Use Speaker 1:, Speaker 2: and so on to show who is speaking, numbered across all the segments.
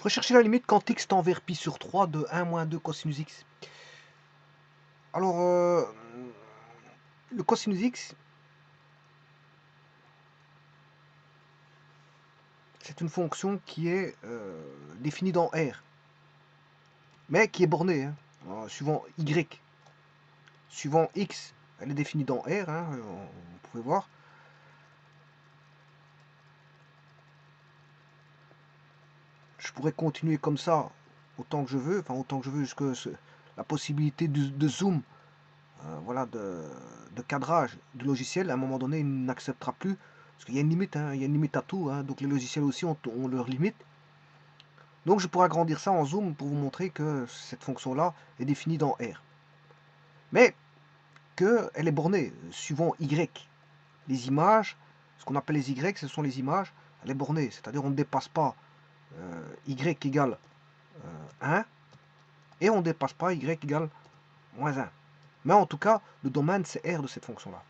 Speaker 1: Rechercher la limite quand x tend vers pi sur 3 de 1 moins 2 cosinus x. Alors, le cosinus x, c'est une fonction qui est définie dans R, mais qui est bornée, hein, suivant y. Suivant x, elle est définie dans R, hein, vous pouvez voir. Je pourrais continuer comme ça autant que je veux, enfin autant que je veux, jusqu'à la possibilité de zoom, voilà, de cadrage du logiciel, à un moment donné, il n'acceptera plus, parce qu'il y a une limite, hein, il y a une limite à tout, hein, donc les logiciels aussi ont leur limite. Donc je pourrais agrandir ça en zoom pour vous montrer que cette fonction-là est définie dans R. Mais qu'elle est bornée, suivant Y. Les images, ce qu'on appelle les Y, ce sont les images, elle est bornée, c'est-à-dire on ne dépasse pas Y égale 1, et on ne dépasse pas Y égale moins 1. Mais en tout cas, le domaine, c'est R de cette fonction-là.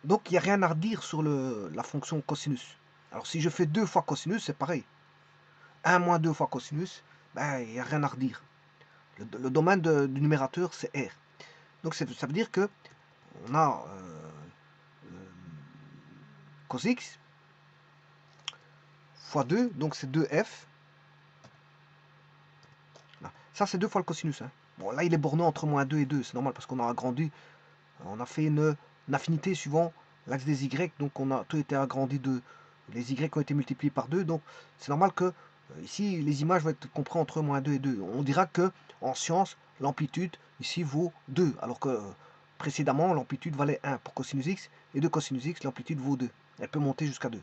Speaker 1: Donc, il n'y a rien à redire sur la fonction cosinus. Alors, si je fais 2 fois cosinus, c'est pareil. 1 moins 2 fois cosinus, ben, il n'y a rien à redire. Le domaine du numérateur, c'est R. Donc, ça veut dire que on a cos x fois 2, donc c'est 2f. Ça, c'est 2 fois le cosinus. Hein. Bon, là, il est borné entre moins 2 et 2. C'est normal parce qu'on a agrandi. On a fait une affinité suivant l'axe des y. Donc, on a tout été agrandi de. Les y ont été multipliés par 2. Donc, c'est normal que ici, les images vont être comprises entre moins 2 et 2. On dira que en science, l'amplitude ici vaut 2. Alors que précédemment, l'amplitude valait 1 pour cosinus x. Et de cosinus x, l'amplitude vaut 2. Elle peut monter jusqu'à 2.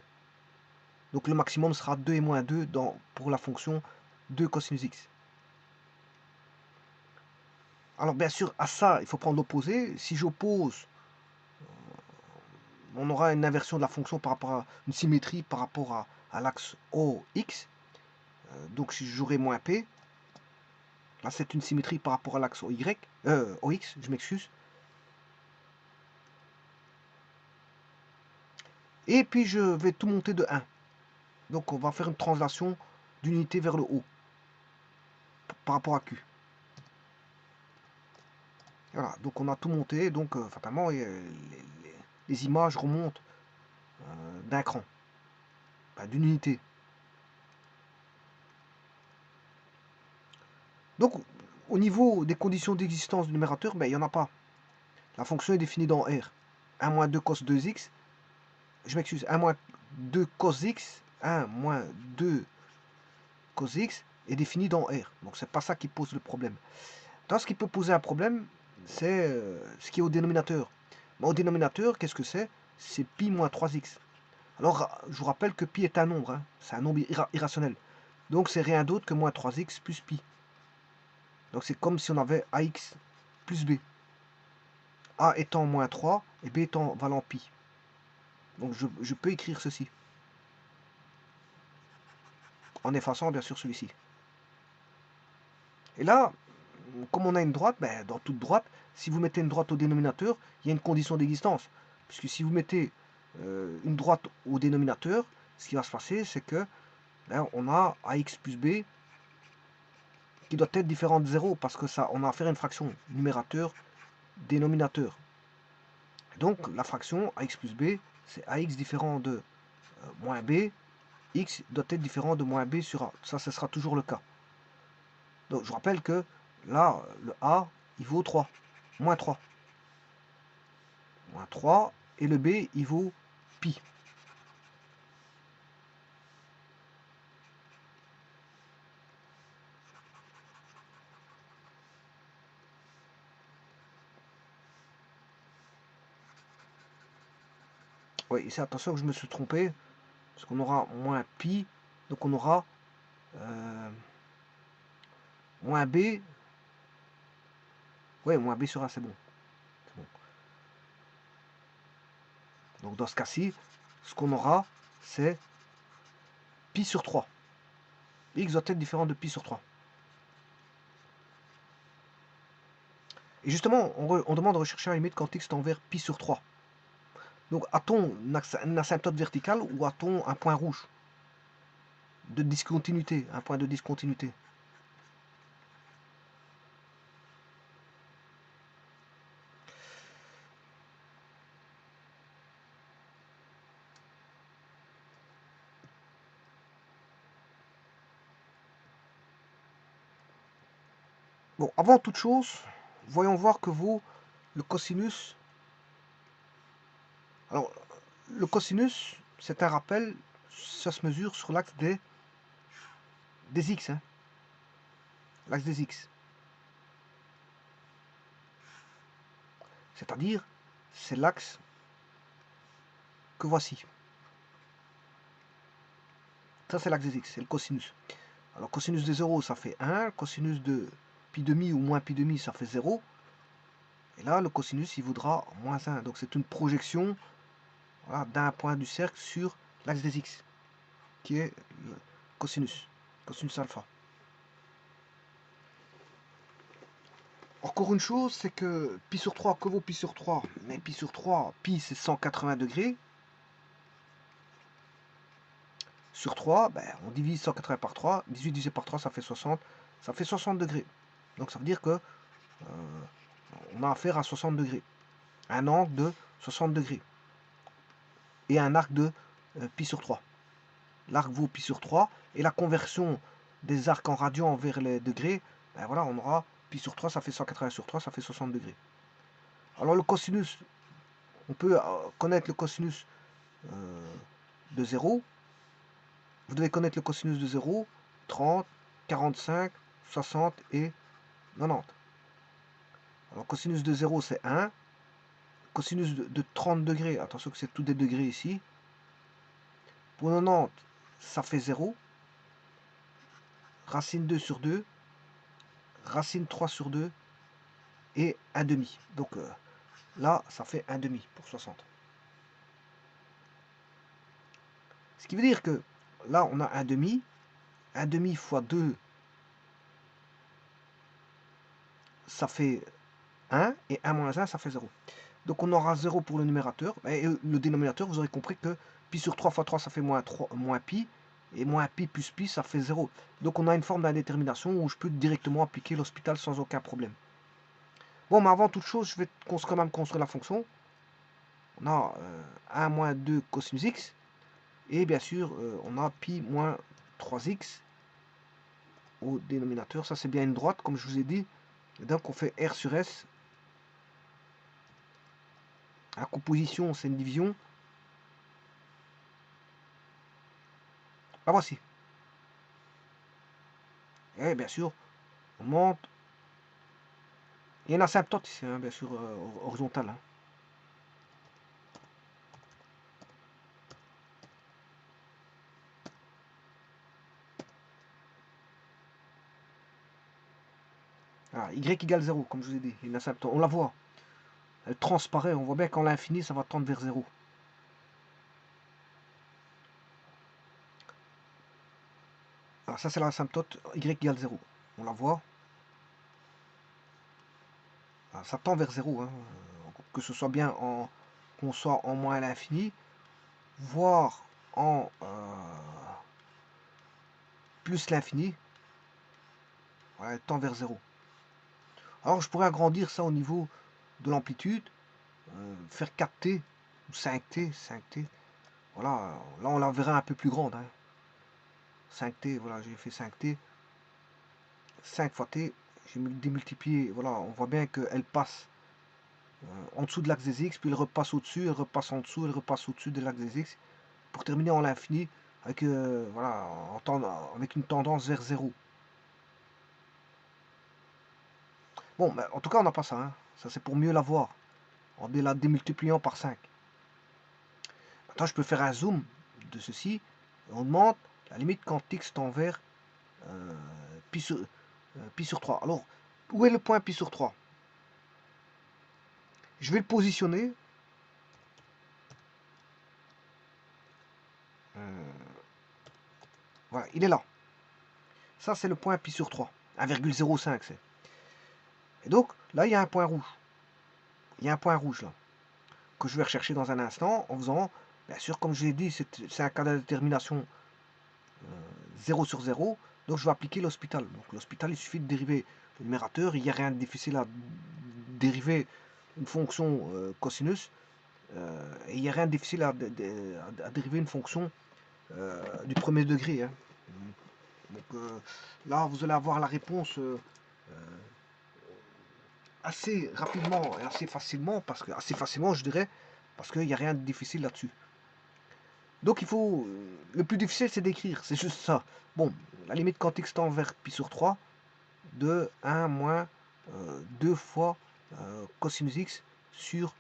Speaker 1: Donc, le maximum sera 2 et moins 2 pour la fonction de cosinus x. Alors bien sûr, à ça, il faut prendre l'opposé. Si j'oppose, on aura une inversion de la fonction par rapport à une symétrie par rapport à l'axe OX. Donc si j'aurai moins P, là c'est une symétrie par rapport à l'axe OX, je m'excuse. Et puis je vais tout monter de 1. Donc on va faire une translation d'unité vers le haut par rapport à Q. Voilà, donc on a tout monté, donc fatalement les images remontent d'un cran, d'une unité. Donc au niveau des conditions d'existence du numérateur, ben, il n'y en a pas. La fonction est définie dans R. 1 moins 2 cos 2x, je m'excuse, 1 moins 2 cos x, 1 moins 2 cos x est défini dans R. Donc c'est pas ça qui pose le problème. Dans ce qui peut poser un problème, c'est ce qui est au dénominateur. Mais au dénominateur, qu'est-ce que c'est? C'est pi moins 3x. Alors, je vous rappelle que pi est un nombre, hein. C'est un nombre irrationnel. Donc c'est rien d'autre que moins 3x plus pi. Donc c'est comme si on avait ax plus b. A étant moins 3 et b étant valant pi. Donc je peux écrire ceci. En effaçant bien sûr celui-ci. Et là, comme on a une droite, ben, dans toute droite, si vous mettez une droite au dénominateur, il y a une condition d'existence. Puisque si vous mettez une droite au dénominateur, ce qui va se passer, c'est que là, on a ax plus b qui doit être différent de 0, parce que ça, on a affaire à une fraction numérateur, dénominateur. Donc la fraction ax plus b, c'est ax différent de moins b, x doit être différent de moins b sur a. Ça, ce sera toujours le cas. Donc je vous rappelle que là, le a, il vaut 3, moins 3. Moins 3, et le b, il vaut pi. Oui, ici, attention que je me suis trompé, parce qu'on aura moins pi, donc on aura moins b. Oui, moins b sur a, c'est bon. Bon. Donc dans ce cas-ci, ce qu'on aura, c'est pi sur 3. X doit être différent de pi sur 3. Et justement, on demande de rechercher la limite quand x tend vers pi sur 3. Donc, a-t-on une asymptote verticale ou a-t-on un point rouge de discontinuité, un point de discontinuité? Bon, avant toute chose, voyons voir que vaut le cosinus. Alors, le cosinus, c'est un rappel, ça se mesure sur l'axe des x, hein, l'axe des x. C'est-à-dire, c'est l'axe que voici. Ça, c'est l'axe des x, c'est le cosinus. Alors, cosinus de 0, ça fait 1. Cosinus de pi demi ou moins pi demi, ça fait 0. Et là, le cosinus, il vaudra moins 1. Donc, c'est une projection, voilà, d'un point du cercle sur l'axe des x, qui est le cosinus alpha. Encore une chose, c'est que pi sur 3, que vaut pi sur 3? Mais pi sur 3, pi c'est 180 degrés. Sur 3, ben, on divise 180 par 3. 18 divisé par 3, ça fait 60. Ça fait 60 degrés. Donc ça veut dire que on a affaire à 60 degrés. Un angle de 60 degrés. Et un arc de pi sur 3. L'arc vaut pi sur 3. Et la conversion des arcs en radians vers les degrés, ben voilà, on aura pi sur 3, ça fait 180 sur 3, ça fait 60 degrés. Alors le cosinus, on peut connaître le cosinus de 0. Vous devez connaître le cosinus de 0, 30, 45, 60 et 90. Alors cosinus de 0 c'est 1. Cosinus de 30 degrés, attention que c'est tout des degrés ici. Pour 90, ça fait 0. Racine 2 sur 2. Racine 3 sur 2. Et 1 demi. Donc là, ça fait 1 demi pour 60. Ce qui veut dire que là, on a 1 demi. 1 demi fois 2, ça fait 1. Et 1 moins 1, ça fait 0. Donc on aura 0 pour le numérateur. Et le dénominateur, vous aurez compris que pi sur 3 fois 3, ça fait moins pi. Et moins pi plus pi, ça fait 0. Donc on a une forme d'indétermination où je peux directement appliquer l'hospital sans aucun problème. Bon, mais avant toute chose, je vais quand même construire la fonction. On a 1 moins 2 cosinus x. Et bien sûr, on a pi moins 3x au dénominateur. Ça, c'est bien une droite, comme je vous ai dit. Et donc, on fait R sur S. La composition, c'est une division. La voici. Et bien sûr, on monte. Il y a une asymptote ici, hein, bien sûr, horizontale. Hein. Ah, y égale 0, comme je vous ai dit. Il y a une asymptote. On la voit. Elle transparaît. On voit bien qu'en l'infini, ça va tendre vers 0. Alors ça, c'est l'asymptote y égale 0. On la voit. Alors, ça tend vers 0. Hein. Que ce soit bien qu'on soit en moins à l'infini, voire en plus l'infini. Voilà, elle tend vers 0. Alors je pourrais agrandir ça au niveau de l'amplitude, faire 4t ou 5t, 5t. Voilà, là on la verra un peu plus grande. Hein. 5t, voilà, j'ai fait 5t. 5 fois t, j'ai démultiplié, voilà, on voit bien qu'elle passe en dessous de l'axe des x, puis elle repasse au-dessus, elle repasse en dessous, elle repasse au-dessus de l'axe des x, pour terminer en l'infini, avec, voilà, avec une tendance vers 0. Bon, ben, en tout cas, on n'a pas ça. Hein. Ça, c'est pour mieux la voir, en la démultipliant par 5. Maintenant, je peux faire un zoom de ceci. On demande la limite quand x tend vers pi sur 3. Alors, où est le point pi sur 3? Je vais le positionner. Voilà, il est là. Ça, c'est le point pi sur 3. 1,05, c'est. Et donc, là, il y a un point rouge. Il y a un point rouge, là. que je vais rechercher dans un instant en faisant, bien sûr, comme je l'ai dit, c'est un cas de détermination 0 sur 0, donc je vais appliquer l'hospital. Donc l'hospital, il suffit de dériver le numérateur, il n'y a rien de difficile à dériver une fonction cosinus, et il n'y a rien de difficile à dériver une fonction du premier degré. Hein. Donc là, vous allez avoir la réponse assez rapidement et assez facilement, assez facilement je dirais, parce qu'il n'y a rien de difficile là-dessus. Donc il faut, le plus difficile c'est d'écrire, c'est juste ça. Bon, la limite quantique tend vers pi sur 3 de 1 moins 2 fois cosinus x sur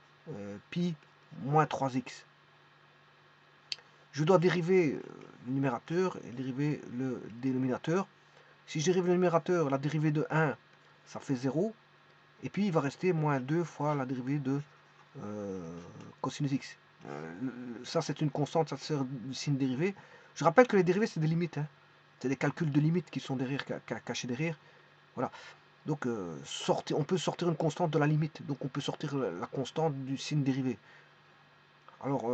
Speaker 1: pi moins 3x. Je dois dériver le numérateur et dériver le dénominateur. Si je dérive le numérateur, la dérivée de 1, ça fait 0. Et puis il va rester moins 2 fois la dérivée de cosinus x. Ça c'est une constante, ça sert du signe dérivé. Je rappelle que les dérivées c'est des limites. Hein. C'est des calculs de limites qui sont derrière, cachés derrière. Voilà. Donc on peut sortir une constante de la limite. Donc on peut sortir la constante du signe dérivé. Alors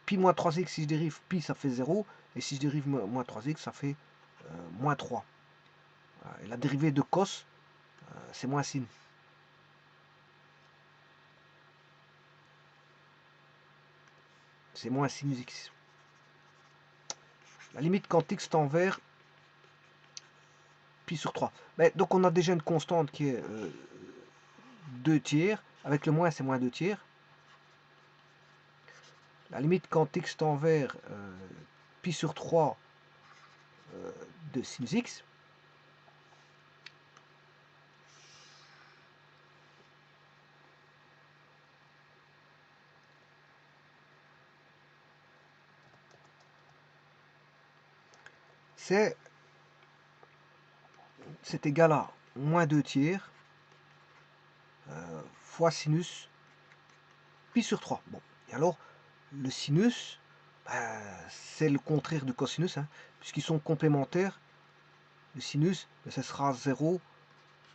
Speaker 1: pi moins 3x, si je dérive pi ça fait 0. Et si je dérive moins 3x ça fait moins 3. Voilà. Et la dérivée de cos c'est moins sin. C'est moins sinus x. La limite quantique tend vers pi sur 3. Mais, donc on a déjà une constante qui est 2 tiers. Avec le moins, c'est moins 2 tiers. La limite quantique tend vers pi sur 3 de sinus x. C'est égal à moins 2 tiers fois sinus pi sur 3. Bon, et alors, le sinus, c'est le contraire du cosinus, hein, puisqu'ils sont complémentaires. Le sinus, ce sera 0,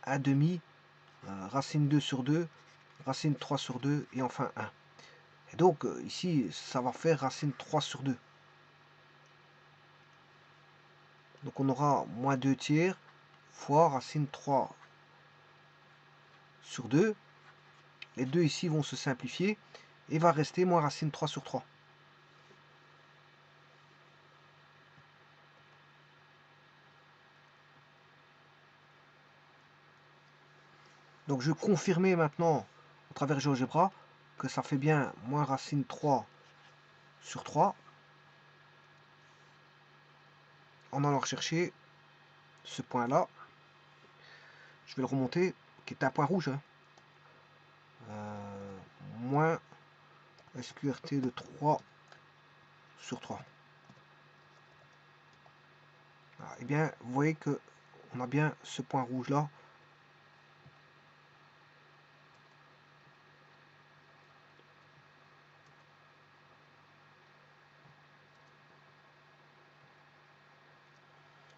Speaker 1: 1 demi, racine 2 sur 2, racine 3 sur 2, et enfin 1. Et donc, ici, ça va faire racine 3 sur 2. Donc, on aura moins 2 tiers fois racine 3 sur 2. Les deux ici vont se simplifier et va rester moins racine 3 sur 3. Donc je vais confirmer maintenant au travers GeoGebra que ça fait bien moins racine 3 sur 3 en allant chercher ce point là. Je vais le remonter, qui est un point rouge. Hein. Moins SQRT de 3 sur 3. Voilà. Et bien, vous voyez que on a bien ce point rouge là.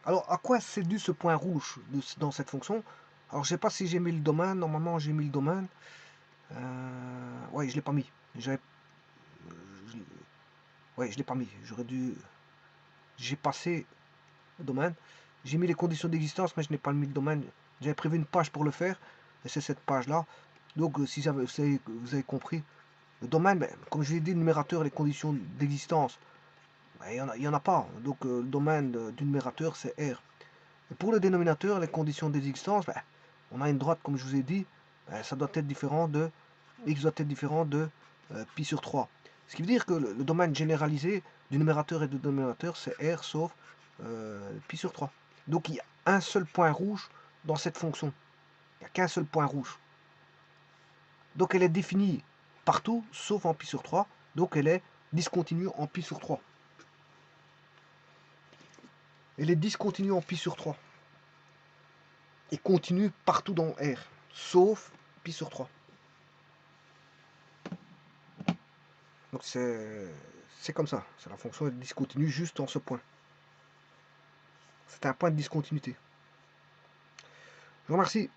Speaker 1: Alors, à quoi c'est dû ce point rouge dans cette fonction? Alors, je ne sais pas si j'ai mis le domaine. Normalement, j'ai mis le domaine. Ouais, je ne l'ai pas mis. Ouais, je l'ai pas mis. J'aurais dû. J'ai passé le domaine. J'ai mis les conditions d'existence, mais je n'ai pas mis le domaine. J'avais prévu une page pour le faire, et c'est cette page-là. Donc, si vous avez compris, le domaine, ben, comme je l'ai dit, le numérateur, les conditions d'existence, ben, il n'y en a pas. Donc, le domaine du numérateur, c'est R. Et pour le dénominateur, les conditions d'existence, ben, on a une droite, comme je vous ai dit, ben, ça doit être différent de x doit être différent de pi sur 3. Ce qui veut dire que le domaine généralisé du numérateur et du dénominateur, c'est R sauf pi sur 3. Donc il y a un seul point rouge dans cette fonction. Il n'y a qu'un seul point rouge. Donc elle est définie partout, sauf en pi sur 3. Donc elle est discontinue en pi sur 3. Elle est discontinue en pi sur 3. Et continue partout dans R, sauf pi sur 3. Donc c'est comme ça. La fonction est discontinue juste en ce point. C'est un point de discontinuité. Je vous remercie.